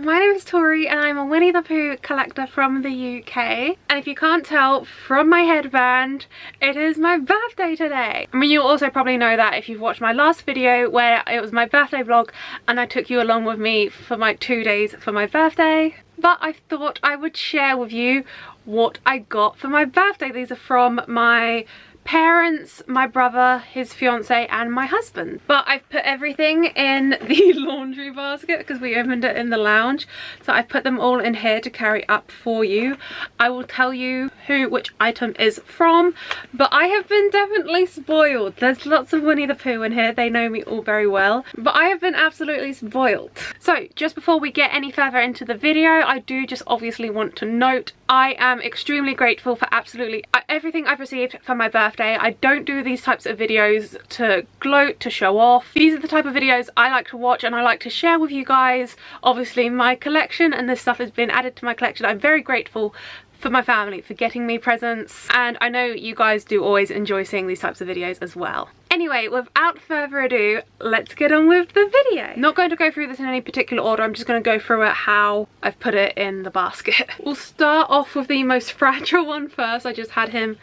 my name is Tori and I'm a Winnie the Pooh collector from the UK. And if you can't tell from my headband, it is my birthday today. I mean, you'll also probably know that if you've watched my last video where it was my birthday vlog and I took you along with me for my 2 days for my birthday. But I thought I would share with you what I got for my birthday. These are from my parents, my brother, his fiance and my husband. But I've put everything in the laundry basket because we opened it in the lounge, so I've put them all in here to carry up for you. I will tell you which item is from, but I have been definitely spoiled. There's lots of Winnie the Pooh in here, they know me all very well, but I have been absolutely spoiled. So just before we get any further into the video, I do just obviously want to note I am extremely grateful for absolutely everything I've received for my birthday. I don't do these types of videos to gloat, to show off. These are the type of videos I like to watch and I like to share with you guys. Obviously my collection and this stuff has been added to my collection. I'm very grateful for my family for getting me presents, and I know you guys do always enjoy seeing these types of videos as well. Anyway, without further ado, let's get on with the video. Not going to go through this in any particular order, I'm just going to go through it how I've put it in the basket. We'll start off with the most fragile one first. I just had him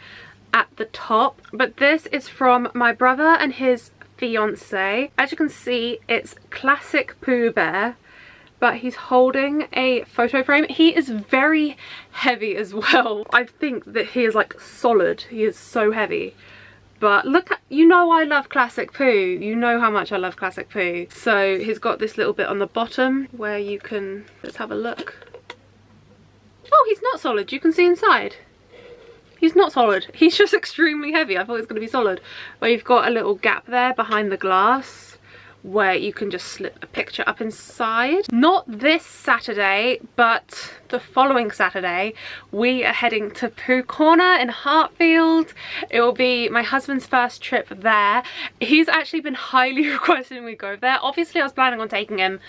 at the top, but this is from my brother and his fiance. As you can see, it's classic Pooh Bear, but he's holding a photo frame. He is very heavy as well. I think that he is like solid. He is so heavy. But look at, you know I love classic Pooh. You know how much I love classic Pooh. So he's got this little bit on the bottom where you can, let's have a look. Oh, he's not solid. You can see inside. He's not solid. He's just extremely heavy. I thought it was going to be solid. Where you've got a little gap there behind the glass where you can just slip a picture up inside. Not this Saturday, but the following Saturday, we are heading to Pooh Corner in Hartfield. It will be my husband's first trip there. He's actually been highly requesting we go there. Obviously, I was planning on taking him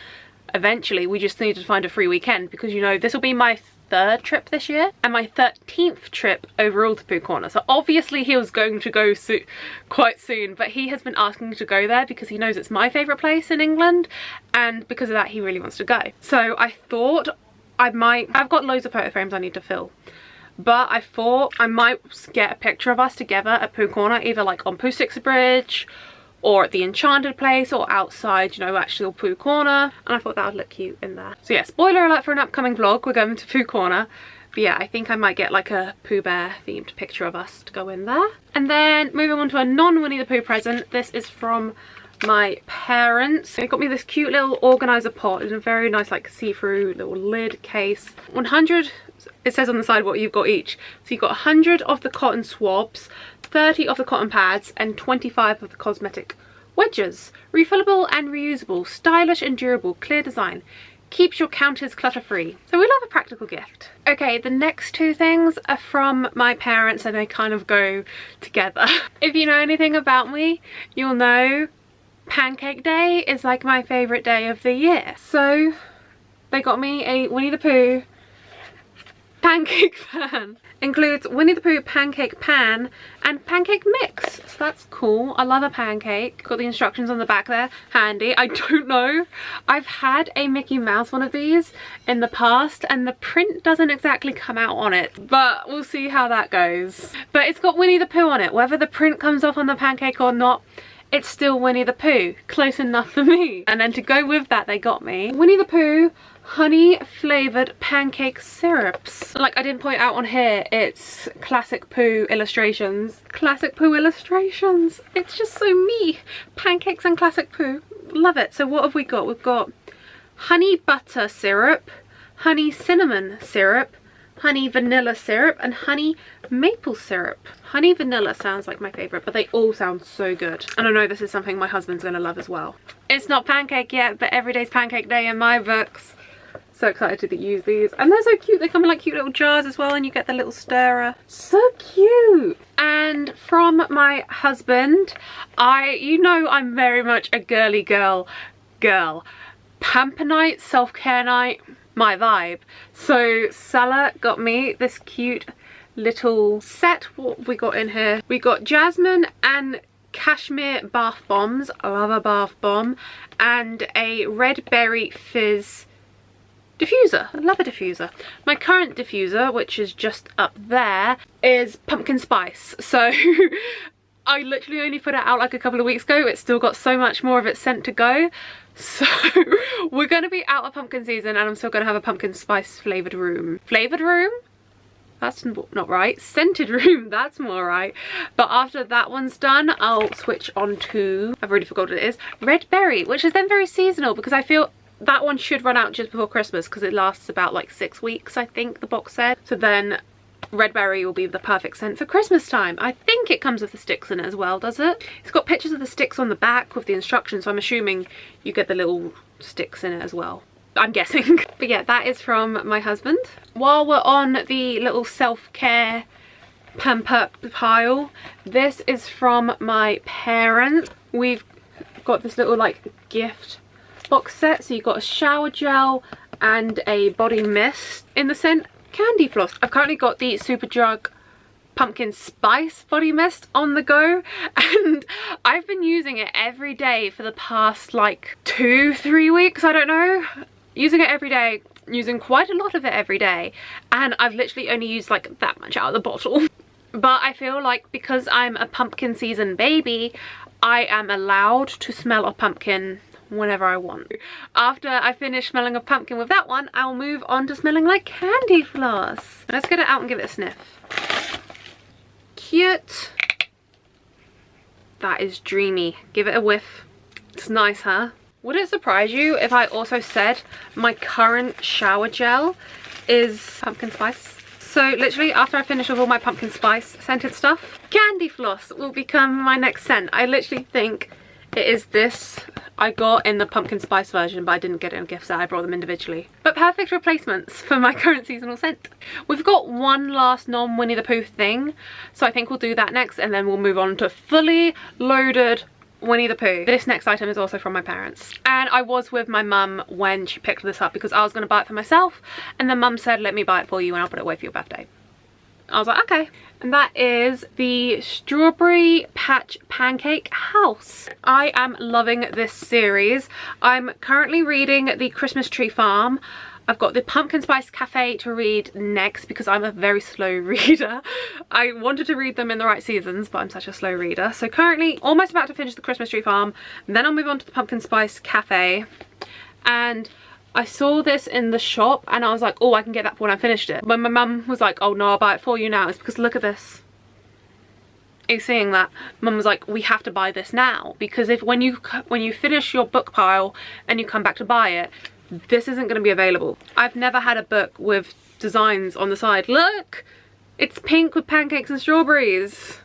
eventually. We just needed to find a free weekend because, you know, this will be my third trip this year and my 13th trip overall to Pooh Corner, so obviously he was going to go quite soon, but he has been asking to go there because he knows it's my favourite place in England, and because of that he really wants to go. So I thought I've got loads of photo frames I need to fill, but I thought I might get a picture of us together at Pooh Corner, either like on Pooh Six Bridge or at the Enchanted Place or outside, you know, actual Pooh Corner, and I thought that would look cute in there. So yeah, spoiler alert for an upcoming vlog, we're going to Pooh Corner. But yeah, I think I might get like a Pooh Bear themed picture of us to go in there. And then moving on to a non-Winnie the Pooh present, this is from my parents. They got me this cute little organizer pot in a very nice like see-through little lid case. 100, it says on the side what you've got each. So you've got 100 of the cotton swabs, 30 of the cotton pads and 25 of the cosmetic wedges. Refillable and reusable, stylish and durable, clear design. Keeps your counters clutter-free. So we love a practical gift. Okay, the next two things are from my parents and they kind of go together. If you know anything about me, you'll know Pancake Day is like my favourite day of the year. So they got me a Winnie the Pooh pancake pan. Includes Winnie the Pooh pancake pan and pancake mix. So that's cool. I love a pancake. Got the instructions on the back there. Handy. I don't know. I've had a Mickey Mouse one of these in the past and the print doesn't exactly come out on it. But we'll see how that goes. But it's got Winnie the Pooh on it. Whether the print comes off on the pancake or not, it's still Winnie the Pooh. Close enough for me. And then to go with that, they got me Winnie the Pooh honey flavoured pancake syrups. Like I didn't point out on here, it's classic Pooh illustrations. Classic Pooh illustrations. It's just so me. Pancakes and classic Pooh. Love it. So what have we got? We've got honey butter syrup, honey cinnamon syrup, honey vanilla syrup and honey maple syrup. Honey vanilla sounds like my favourite, but they all sound so good. And I know this is something my husband's going to love as well. It's not pancake yet, but every day's pancake day in my books. So excited to use these, and they're so cute. They come in like cute little jars as well, and you get the little stirrer. So cute. And from my husband, you know I'm very much a girly girl. Pamper night, self-care night, my vibe. So Salah got me this cute little set. What have we got in here? We got jasmine and cashmere bath bombs. I love a bath bomb. And a red berry fizz diffuser. I love a diffuser. My current diffuser, which is just up there, is pumpkin spice. So I literally only put it out like a couple of weeks ago. It's still got so much more of its scent to go. So we're going to be out of pumpkin season and I'm still going to have a pumpkin spice flavoured room. Flavoured room? That's not right. Scented room, that's more right. But after that one's done, I'll switch on to, I've already forgotten what it is, red berry, which is then very seasonal because I feel that one should run out just before Christmas because it lasts about like 6 weeks, I think the box said. So then red berry will be the perfect scent for Christmas time. I think it comes with the sticks in it as well, does it? It's got pictures of the sticks on the back with the instructions, so I'm assuming you get the little sticks in it as well. I'm guessing. But yeah, that is from my husband. While we're on the little self-care pamper pile, this is from my parents. We've got this little like gift box set. So you've got a shower gel and a body mist in the scent Candy Floss. I've currently got the Superdrug pumpkin spice body mist on the go and I've been using it every day for the past like 2-3 weeks, I don't know. Using it every day, using quite a lot of it every day, and I've literally only used like that much out of the bottle. But I feel like because I'm a pumpkin season baby, I am allowed to smell a pumpkin whenever I want. After I finish smelling a pumpkin with that one, I'll move on to smelling like candy floss. Let's get it out and give it a sniff. Cute. That is dreamy. Give it a whiff. It's nice, huh? Would it surprise you if I also said my current shower gel is pumpkin spice? So literally after I finish with all my pumpkin spice scented stuff, candy floss will become my next scent. I literally think it is this I got in the pumpkin spice version, but I didn't get it in a gift set, I brought them individually. But perfect replacements for my current seasonal scent. We've got one last non-Winnie the Pooh thing, so I think we'll do that next and then we'll move on to fully loaded Winnie the Pooh. This next item is also from my parents and I was with my mum when she picked this up because I was going to buy it for myself and then mum said let me buy it for you and I'll put it away for your birthday. I was like okay. And that is the Strawberry Patch Pancake House. I am loving this series. I'm currently reading The Christmas Tree Farm. I've got the Pumpkin Spice Cafe to read next because I'm a very slow reader. I wanted to read them in the right seasons, but I'm such a slow reader. So currently almost about to finish the Christmas Tree Farm. Then I'll move on to the Pumpkin Spice Cafe. And I saw this in the shop and I was like, oh, I can get that when I finished it. But my mum was like, oh no, I'll buy it for you now. It's because look at this. Are you seeing that? Mum was like, we have to buy this now because if when you finish your book pile and you come back to buy it, this isn't going to be available. I've never had a book with designs on the side. Look, it's pink with pancakes and strawberries.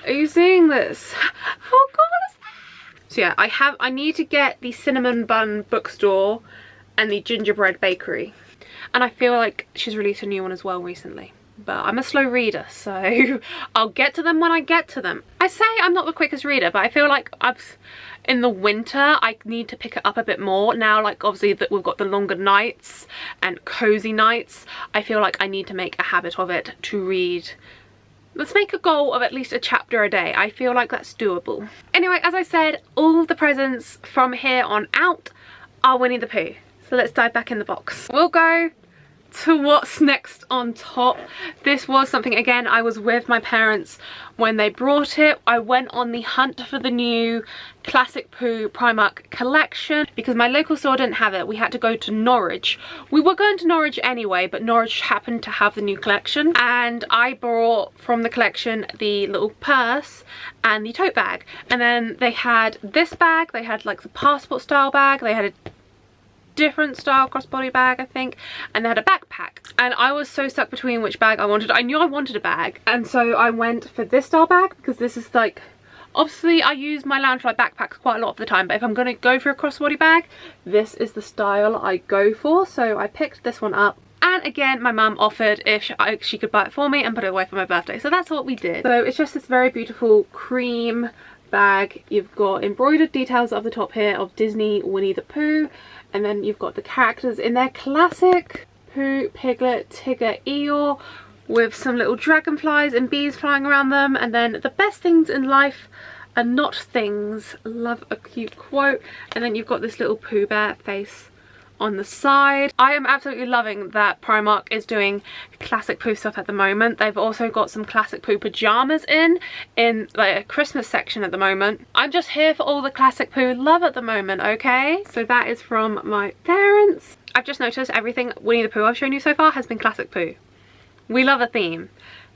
Are you seeing this? How cool is that? So yeah, I need to get the Cinnamon Bun Bookstore and the Gingerbread Bakery. And I feel like she's released a new one as well recently. But I'm a slow reader, so I'll get to them when I get to them. I say I'm not the quickest reader, but I feel like in the winter I need to pick it up a bit more. Now, like obviously that we've got the longer nights and cozy nights, I feel like I need to make a habit of it to read. Let's make a goal of at least a chapter a day. I feel like that's doable. Anyway, as I said, all the presents from here on out are Winnie the Pooh. So let's dive back in the box. We'll go to what's next on top. This was something, again, I was with my parents when they brought it. I went on the hunt for the new Classic Pooh Primark collection because my local store didn't have it. We had to go to Norwich. We were going to Norwich anyway, but Norwich happened to have the new collection and I brought from the collection the little purse and the tote bag. And then they had this bag, they had like the passport style bag, they had a different style crossbody bag I think, and they had a backpack and I was so stuck between which bag I wanted. I knew I wanted a bag and so I went for this style bag because this is like, obviously I use my Loungefly backpacks quite a lot of the time, but if I'm going to go for a crossbody bag, this is the style I go for. So I picked this one up and again my mum offered if she could buy it for me and put it away for my birthday, so that's what we did. So it's just this very beautiful cream bag. You've got embroidered details up the top here of Disney Winnie the Pooh. And then you've got the characters in their classic Pooh, Piglet, Tigger, Eeyore with some little dragonflies and bees flying around them. And then the best things in life are not things. Love a cute quote. And then you've got this little Pooh Bear face on the side. I am absolutely loving that Primark is doing classic Pooh stuff at the moment. They've also got some classic Pooh pajamas in like a Christmas section at the moment. I'm just here for all the classic Pooh love at the moment, okay? So that is from my parents. I've just noticed everything Winnie the Pooh I've shown you so far has been classic Pooh. We love a theme.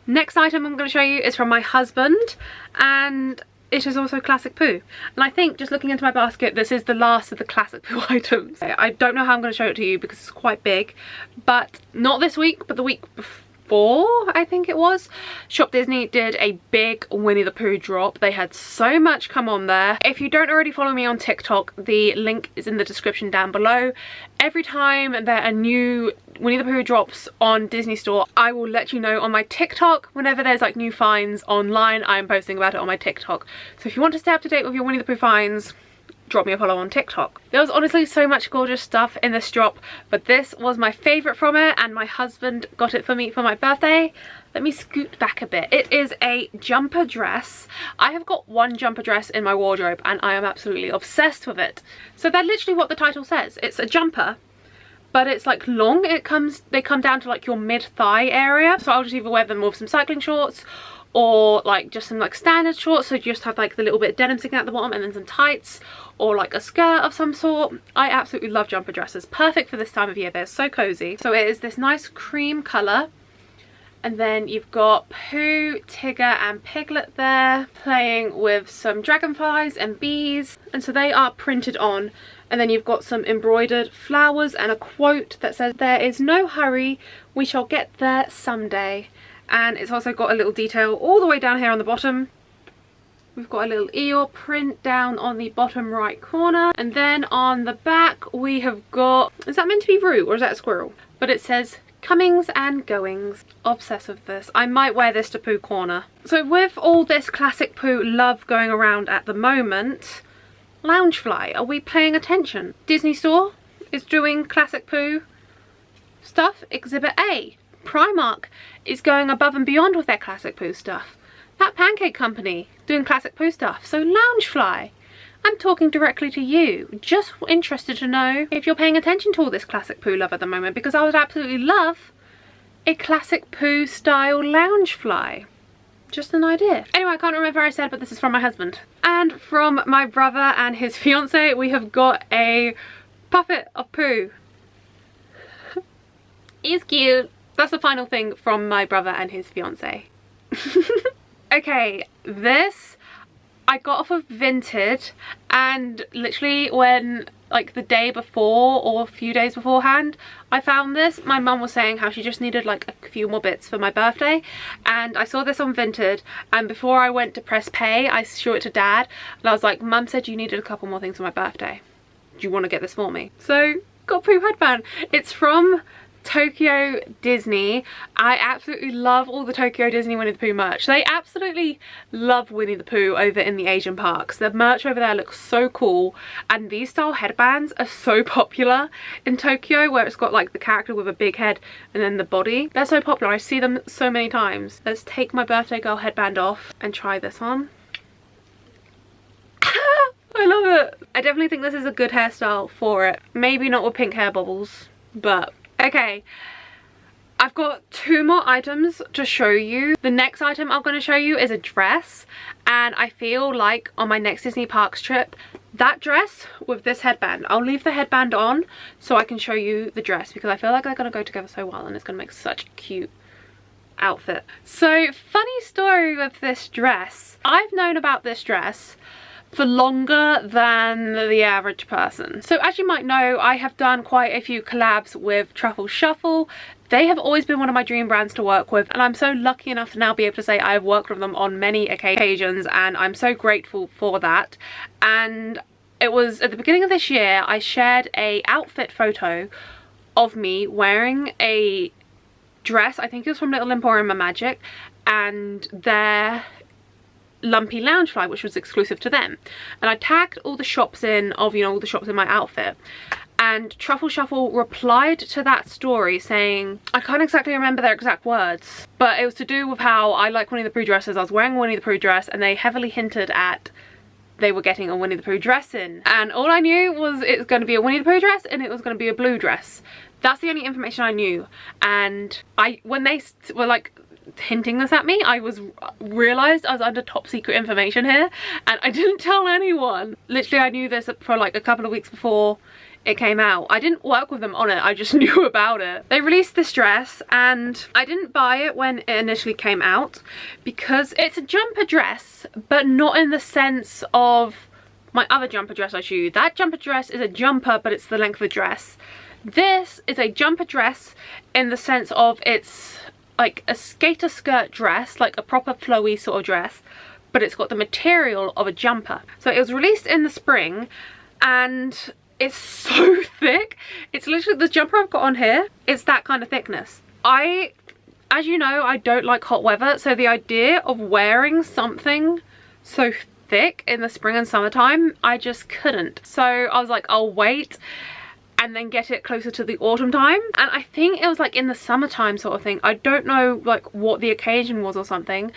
Next item I'm going to show you is from my husband, and it is also classic Pooh. And I think, just looking into my basket, this is the last of the classic Pooh items. I don't know how I'm going to show it to you because it's quite big, but not this week, but the week before, I think it was, Shop Disney did a big Winnie the Pooh drop. They had so much come on there. If you don't already follow me on TikTok, the link is in the description down below. Every time there are new Winnie the Pooh drops on Disney Store, I will let you know on my TikTok. Whenever there's like new finds online, I'm posting about it on my TikTok. So if you want to stay up to date with your Winnie the Pooh finds, drop me a follow on TikTok. There was honestly so much gorgeous stuff in this drop, but this was my favourite from it, and my husband got it for me for my birthday. Let me scoot back a bit. It is a jumper dress. I have got one jumper dress in my wardrobe and I am absolutely obsessed with it. So they're literally what the title says. It's a jumper, but it's like long. They come down to like your mid-thigh area. So I'll just either wear them with some cycling shorts or like just some like standard shorts, so you just have like the little bit of denim sticking out the bottom, and then some tights or like a skirt of some sort. I absolutely love jumper dresses. Perfect for this time of year. They're so cozy. So it is this nice cream colour, and then you've got Pooh, Tigger and Piglet there playing with some dragonflies and bees, and so they are printed on. And then you've got some embroidered flowers and a quote that says, "There is no hurry, we shall get there someday." And it's also got a little detail all the way down here on the bottom. We've got a little Eeyore print down on the bottom right corner. And then on the back we have got, is that meant to be Roo or is that a squirrel? But it says comings and goings. Obsessed with this. I might wear this to Pooh Corner. So with all this classic Pooh love going around at the moment, Loungefly, are we paying attention? Disney Store is doing classic Pooh stuff. Exhibit A. Primark is going above and beyond with their classic Pooh stuff. That Pancake company doing classic Pooh stuff. So Loungefly, I'm talking directly to you. Just interested to know if you're paying attention to all this classic Pooh love at the moment, because I would absolutely love a classic Pooh style Loungefly. Just an idea. Anyway, I can't remember what I said, but this is from my husband. And from my brother and his fiance, we have got a puppet of Pooh. He's cute. That's the final thing from my brother and his fiance. Okay, this I got off of Vinted, and literally when like the day before or a few days beforehand I found this, my mum was saying how she just needed like a few more bits for my birthday, and I saw this on Vinted, and before I went to press pay I showed it to Dad and I was like, Mum said you needed a couple more things for my birthday. Do you want to get this for me? So got Pooh headband. It's from Tokyo Disney. I absolutely love all the Tokyo Disney Winnie the Pooh merch. They absolutely love Winnie the Pooh over in the Asian parks. The merch over there looks so cool, and these style headbands are so popular in Tokyo, where it's got like the character with a big head and then the body. They're so popular. I see them so many times. Let's take my birthday girl headband off and try this on. I love it. I definitely think this is a good hairstyle for it. Maybe not with pink hair bubbles, but okay. I've got two more items to show you. The next item I'm going to show you is a dress, and I feel like on my next Disney Parks trip, that dress with this headband, I'll leave the headband on so I can show you the dress, because I feel like they're going to go together so well and it's going to make such a cute outfit. So funny story with this dress. I've known about this dress for longer than the average person. So as you might know, I have done quite a few collabs with Truffle Shuffle. They have always been one of my dream brands to work with, and I'm so lucky enough to now be able to say I've worked with them on many occasions, and I'm so grateful for that. And it was at the beginning of this year I shared a outfit photo of me wearing a dress, I think it was from Little Emporium and Magic, and their lumpy Loungefly, which was exclusive to them, and I tagged all the shops in of, you know, all the shops in my outfit, and Truffle Shuffle replied to that story saying, I can't exactly remember their exact words, but it was to do with how I like Winnie the Pooh dresses. I was wearing a Winnie the Pooh dress and they heavily hinted at they were getting a Winnie the Pooh dress in, and all I knew was it's going to be a Winnie the Pooh dress and it was going to be a blue dress. That's the only information I knew. And when they were like hinting this at me, I realized I was under top secret information here, and I didn't tell anyone. Literally, I knew this for like a couple of weeks before it came out. I didn't work with them on it, I just knew about it. They released this dress and I didn't buy it when it initially came out because it's a jumper dress, but not in the sense of my other jumper dress I showed you. That jumper dress is a jumper, but it's the length of the dress. This is a jumper dress in the sense of it's like a skater skirt dress, like a proper flowy sort of dress, but it's got the material of a jumper. So it was released in the spring and it's so thick. It's literally, the jumper I've got on here, it's that kind of thickness. As you know, I don't like hot weather, so the idea of wearing something so thick in the spring and summertime, I just couldn't. So I was like, I'll wait and then get it closer to the autumn time. And I think it was like in the summertime sort of thing. I don't know like what the occasion was or something,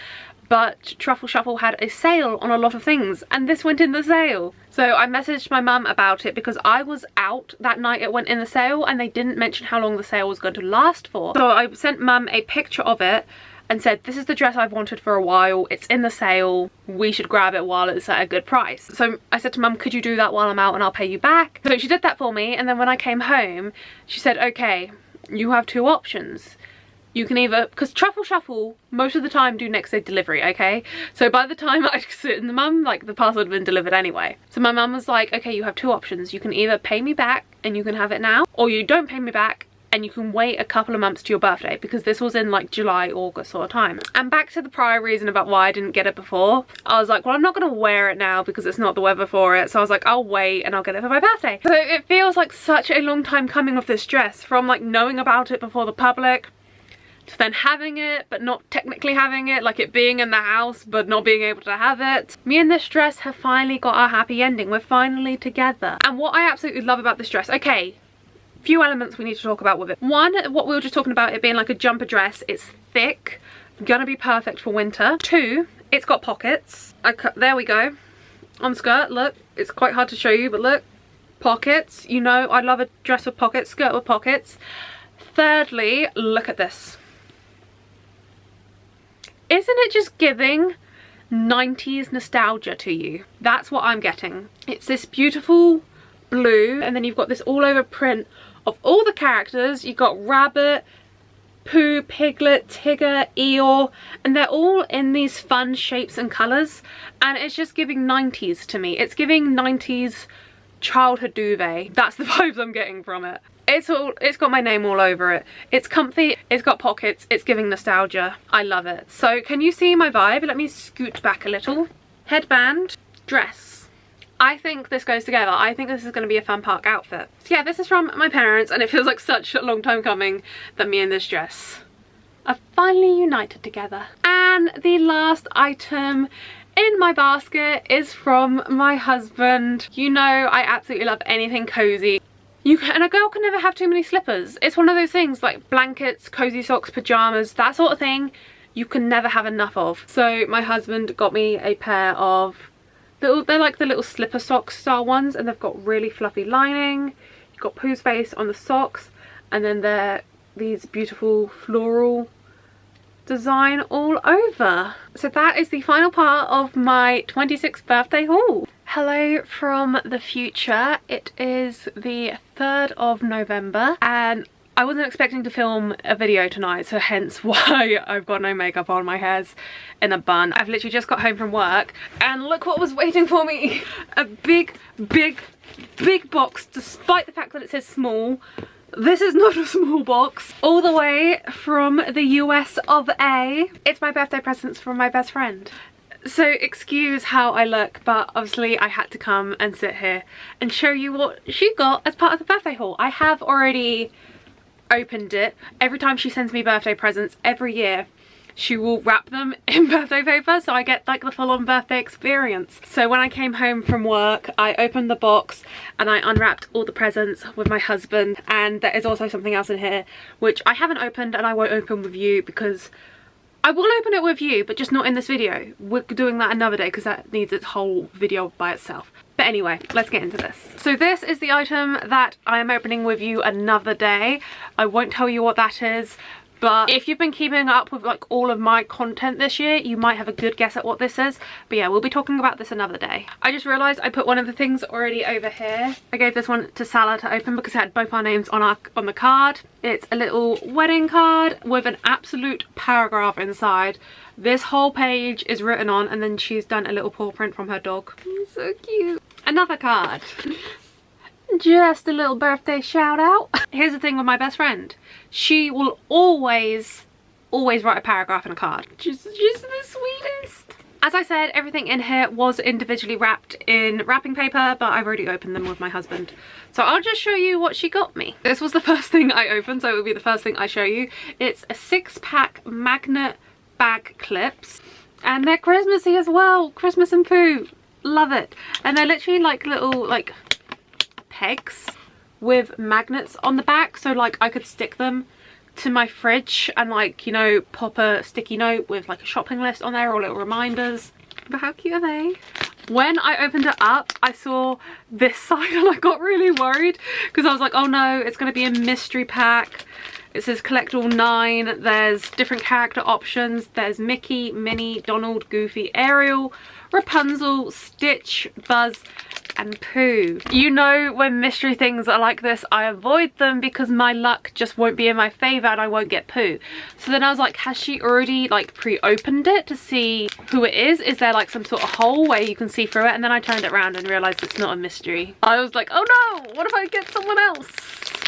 but Truffle Shuffle had a sale on a lot of things and this went in the sale. So I messaged my mum about it because I was out that night it went in the sale and they didn't mention how long the sale was going to last for. So I sent mum a picture of it and said, this is the dress I've wanted for a while, it's in the sale, we should grab it while it's at a good price. So I said to mum, could you do that while I'm out and I'll pay you back? So she did that for me, and then when I came home, she said, okay, you have two options. You can either, because Truffle Shuffle most of the time do next day delivery, okay? So by the time I sit in the mum, like the parcel had been delivered anyway. So my mum was like, okay, you have two options. You can either pay me back and you can have it now, or you don't pay me back and you can wait a couple of months to your birthday, because this was in like July, August sort of time. And back to the prior reason about why I didn't get it before, I was like, well, I'm not gonna wear it now because it's not the weather for it. So I was like, I'll wait and I'll get it for my birthday. So it feels like such a long time coming with this dress, from like knowing about it before the public to then having it but not technically having it, like it being in the house but not being able to have it. Me and this dress have finally got our happy ending. We're finally together. And what I absolutely love about this dress, okay, few elements we need to talk about with it. One, what we were just talking about, it being like a jumper dress. It's thick, gonna be perfect for winter. Two, it's got pockets. There we go. On the skirt, look, it's quite hard to show you, but look, pockets. You know, I love a dress with pockets, skirt with pockets. Thirdly, look at this. Isn't it just giving 90s nostalgia to you? That's what I'm getting. It's this beautiful blue, and then you've got this all over print of all the characters. You've got Rabbit, Pooh, Piglet, Tigger, Eeyore, and they're all in these fun shapes and colours, and it's just giving 90s to me. It's giving 90s childhood duvet. That's the vibes I'm getting from it. It's got my name all over it. It's comfy, it's got pockets, it's giving nostalgia. I love it. So can you see my vibe? Let me scoot back a little. Headband, dress. I think this goes together. I think this is going to be a fun park outfit. So yeah, this is from my parents, and it feels like such a long time coming that me and this dress are finally united together. And the last item in my basket is from my husband. You know, I absolutely love anything cozy. And a girl can never have too many slippers. It's one of those things, like blankets, cozy socks, pajamas, that sort of thing, you can never have enough of. So my husband got me a pair of they're like the little slipper sock style ones, and they've got really fluffy lining. You've got Pooh's face on the socks, and then they're these beautiful floral design all over. So that is the final part of my 26th birthday haul. Hello from the future. It is the 3rd of November and I wasn't expecting to film a video tonight, so hence why I've got no makeup on. My hair's in a bun. I've literally just got home from work and look what was waiting for me. A big box, despite the fact that it says small. This is not a small box. All the way from the US of A. It's my birthday presents from my best friend. So excuse how I look, but obviously I had to come and sit here and show you what she got as part of the birthday haul. I have already opened it. Every time she sends me birthday presents every year, she will wrap them in birthday paper, so I get like the full-on birthday experience. So when I came home from work, I opened the box and I unwrapped all the presents with my husband, and there is also something else in here which I haven't opened and I won't open with you because I will open it with you, but just not in this video. We're doing that another day because that needs its whole video by itself. But anyway, let's get into this. So this is the item that I am opening with you another day. I won't tell you what that is, but if you've been keeping up with like all of my content this year, you might have a good guess at what this is. But yeah, we'll be talking about this another day. I just realised I put one of the things already over here. I gave this one to Salah to open because it had both our names on the card. It's a little wedding card with an absolute paragraph inside. This whole page is written on, and then she's done a little paw print from her dog. So cute. Another card. Just a little birthday shout out. Here's the thing with my best friend. She will always write a paragraph in a card. Just the sweetest. As I said, everything in here was individually wrapped in wrapping paper, but I've already opened them with my husband. So I'll just show you what she got me. This was the first thing I opened, so it will be the first thing I show you. It's a 6-pack magnet bag clips, and they're Christmassy as well. Christmas and Pooh. Love it. And they're literally like little like pegs with magnets on the back, so like I could stick them to my fridge and like, you know, pop a sticky note with like a shopping list on there or little reminders. But how cute are they? When I opened it up, I saw this side and I got really worried because I was like, oh no, it's going to be a mystery pack. It says collect all 9. There's different character options. There's Mickey, Minnie, Donald, Goofy, Ariel, Rapunzel, Stitch, Buzz, and Pooh. You know, when mystery things are like this, I avoid them because my luck just won't be in my favour and I won't get Pooh. So then I was like, has she already like pre-opened it to see who it is? Is there like some sort of hole where you can see through it? And then I turned it around and realised it's not a mystery. I was like, oh no, what if I get someone else?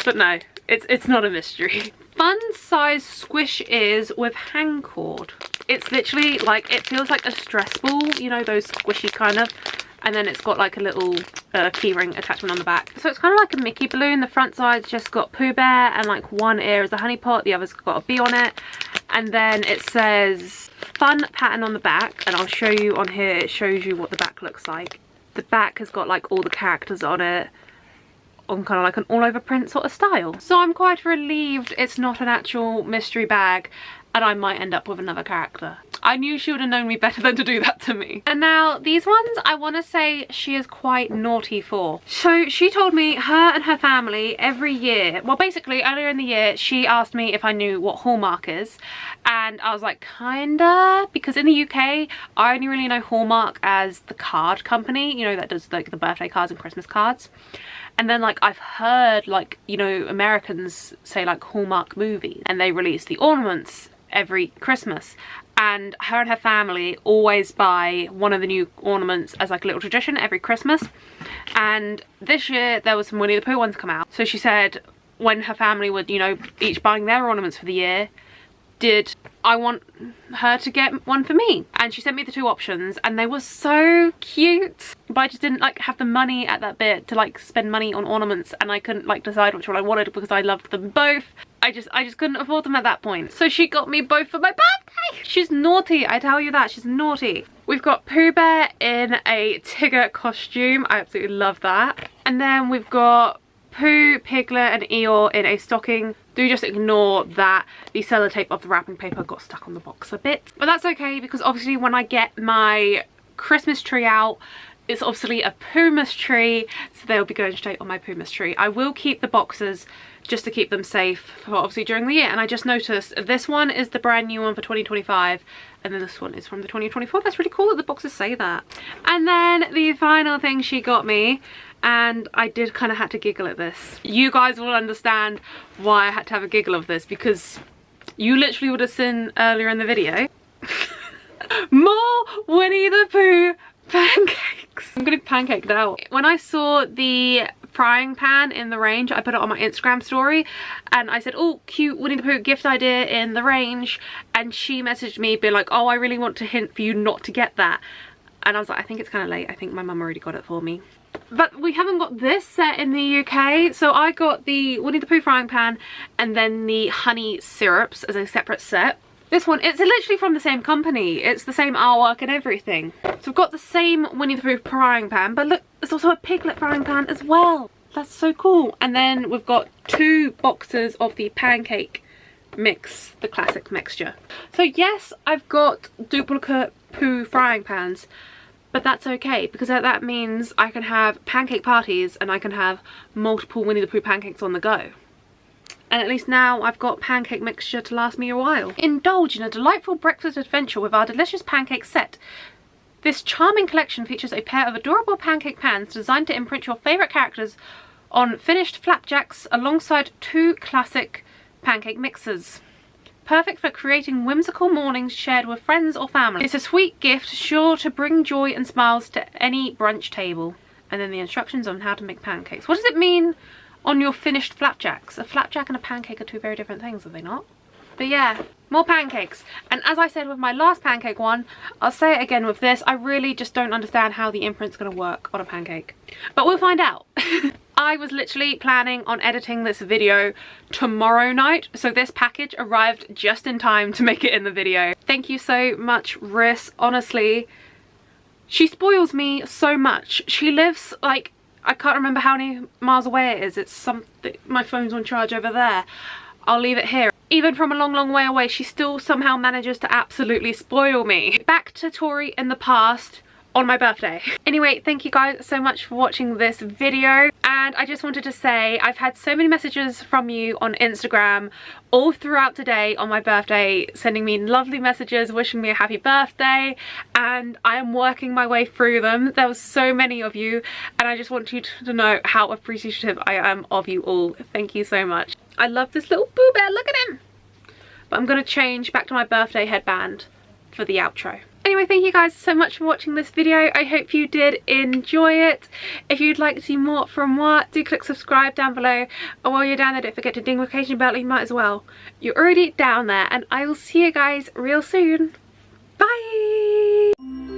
But no, it's not a mystery. Fun size squish ears with hang cord. It's literally like, it feels like a stress ball, you know, those squishy kind of. And then it's got like a little keyring attachment on the back. So it's kind of like a Mickey balloon. The front side's just got Pooh Bear, and like one ear is a honey pot, the other's got a bee on it. And then it says fun pattern on the back, and I'll show you on here, it shows you what the back looks like. The back has got like all the characters on it, on kind of like an all over print sort of style. So I'm quite relieved it's not an actual mystery bag and I might end up with another character. I knew she would have known me better than to do that to me. And now these ones, I want to say she is quite naughty for. So she told me her and her family every year, well basically earlier in the year, she asked me if I knew what Hallmark is. And I was like, kinda, because in the UK, I only really know Hallmark as the card company, you know, that does like the birthday cards and Christmas cards. And then like I've heard like, you know, Americans say like Hallmark movies, and they release the ornaments every Christmas. And her and her family always buy one of the new ornaments as like a little tradition every Christmas. And this year there was some Winnie the Pooh ones come out. So she said when her family would, you know, each buying their ornaments for the year, did I want her to get one for me? And she sent me the 2 options and they were so cute. But I just didn't like have the money at that bit to like spend money on ornaments, and I couldn't like decide which one I wanted because I loved them both. I just couldn't afford them at that point. So she got me both for my birthday. She's naughty, I tell you that, she's naughty. We've got Pooh Bear in a Tigger costume. I absolutely love that. And then we've got Pooh, Piglet and Eeyore in a stocking. Do just ignore that the sellotape of the wrapping paper got stuck on the box a bit. But that's okay because obviously when I get my Christmas tree out, it's obviously a Pumas tree, so they'll be going straight on my Pumas tree. I will keep the boxes just to keep them safe for obviously during the year. And I just noticed this one is the brand new one for 2025 and then this one is from the 2024. That's really cool that the boxes say that. And then the final thing she got me, and I did kind of had to giggle at this. You guys will understand why I had to have a giggle of this because you literally would have seen earlier in the video. More Winnie the Pooh pancakes. I'm getting pancaked out. When I saw the frying pan in the range, I put it on my Instagram story and I said, oh, cute Winnie the Pooh gift idea in the range, and she messaged me being like, oh, I really want to hint for you not to get that. And I was like, I think it's kind of late, I think my mum already got it for me. But we haven't got this set in the UK, so I got the Winnie the Pooh frying pan and then the honey syrups as a separate set. This one, it's literally from the same company. It's the same artwork and everything. So we've got the same Winnie the Pooh frying pan, but look, there's also a Piglet frying pan as well. That's so cool. And then we've got 2 boxes of the pancake mix the classic mixture. So yes, I've got duplicate Pooh frying pans, but that's okay because that means I can have pancake parties and I can have multiple Winnie the Pooh pancakes on the go. And at least now I've got pancake mixture to last me a while. Indulge in a delightful breakfast adventure with our delicious pancake set. This charming collection features a pair of adorable pancake pans designed to imprint your favourite characters on finished flapjacks alongside 2 classic pancake mixers. Perfect for creating whimsical mornings shared with friends or family. It's a sweet gift sure to bring joy and smiles to any brunch table. And then the instructions on how to make pancakes. What does it mean on your finished flapjacks? A flapjack and a pancake are 2 very different things, are they not? But yeah, more pancakes. And as I said with my last pancake one, I'll say it again with this, I really just don't understand how the imprint's going to work on a pancake. But we'll find out. I was literally planning on editing this video tomorrow night, so this package arrived just in time to make it in the video. Thank you so much, Riss. Honestly, she spoils me so much. She lives like, I can't remember how many miles away it is. It's something, my phone's on charge over there. I'll leave it here. Even from a long, long way away, she still somehow manages to absolutely spoil me. Back to Tori in the past on my birthday. Anyway, thank you guys so much for watching this video. And I just wanted to say, I've had so many messages from you on Instagram all throughout today on my birthday, sending me lovely messages, wishing me a happy birthday, and I am working my way through them. There was so many of you, and I just want you to know how appreciative I am of you all. Thank you so much. I love this little Pooh Bear, look at him! But I'm gonna change back to my birthday headband for the outro. Anyway, thank you guys so much for watching this video. I hope you did enjoy it. If you'd like to see more from what, do click subscribe down below. And while you're down there, don't forget to ding the notification bell, you might as well. You're already down there, and I will see you guys real soon. Bye!